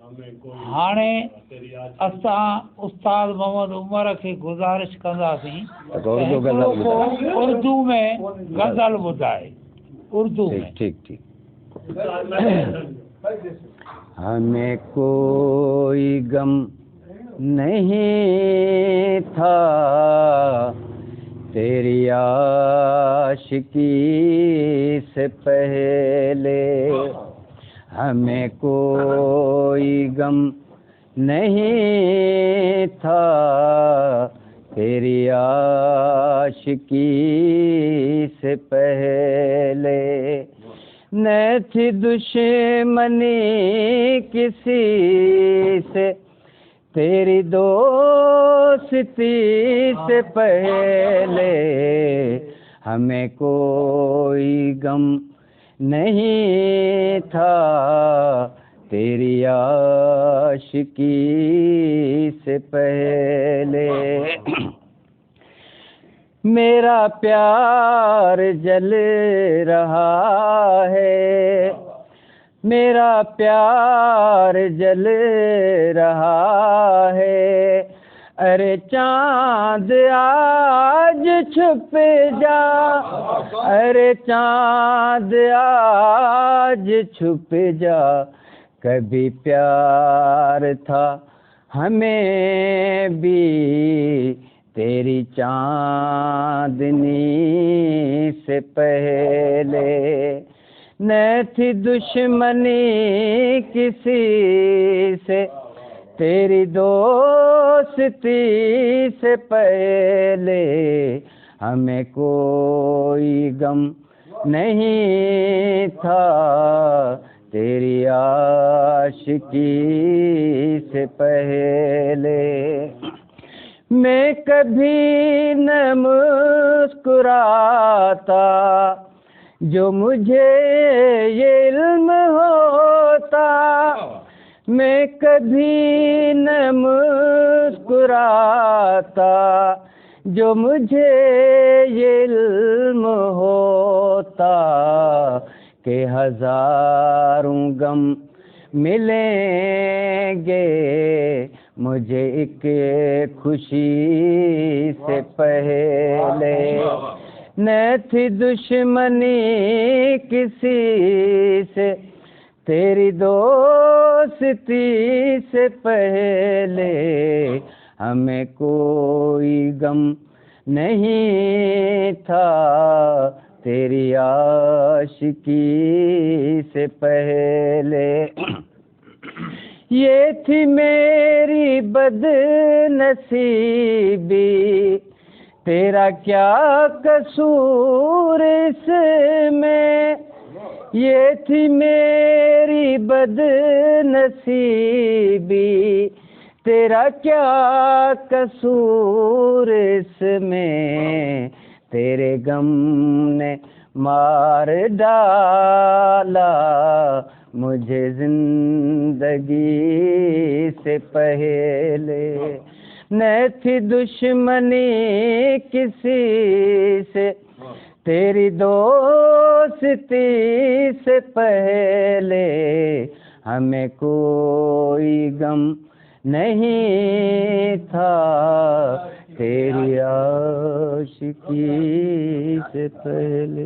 हाणे असां उस्ताद मोहम्मद उमर के गुज़ारिश कंदासीं उर्दू में गज़ल ॿुधाए उर्दू में। ठीक ठीक। हमें कोई गम नहीं था तेरी आशिकी से पहले, हमें कोई गम नहीं था तेरी आशिकी से पहले, न थी दुश्मनी किसी से तेरी दोस्ती से पहले, हमें कोई गम नहीं था तेरी आशिकी से पहले। मेरा प्यार जल रहा है, मेरा प्यार जल रहा है, अरे चाँद आज छुप जा, अरे चाँद आज छुप जा, कभी प्यार था हमें भी तेरी चाँदनी से पहले, न थी दुश्मनी किसी से तेरी दोस्ती से पहले, हमें कोई गम नहीं था तेरी आशिकी से पहले। मैं कभी न मुस्कुराता जो मुझे ये इल्म होता, मैं कभी न मुस्कुराता जो मुझे ये इल्म होता, कि हजारों गम मिलेंगे मुझे एक खुशी से पहले, न थी दुश्मनी किसी से तेरी दोस्ती से पहले, हमें कोई गम नहीं था तेरी आशिकी से पहले। ये थी मेरी बदनसीबी, तेरा क्या कसूर इसमें, ये थी मेरी बदनसीबी, तेरा क्या कसूर इसमें, तेरे गम ने मार डाला मुझे जिंदगी से पहले, न थी दुश्मनी किसी से तेरी दोस्ती से पहले, हमें कोई गम नहीं था तेरी आशिकी से पहले।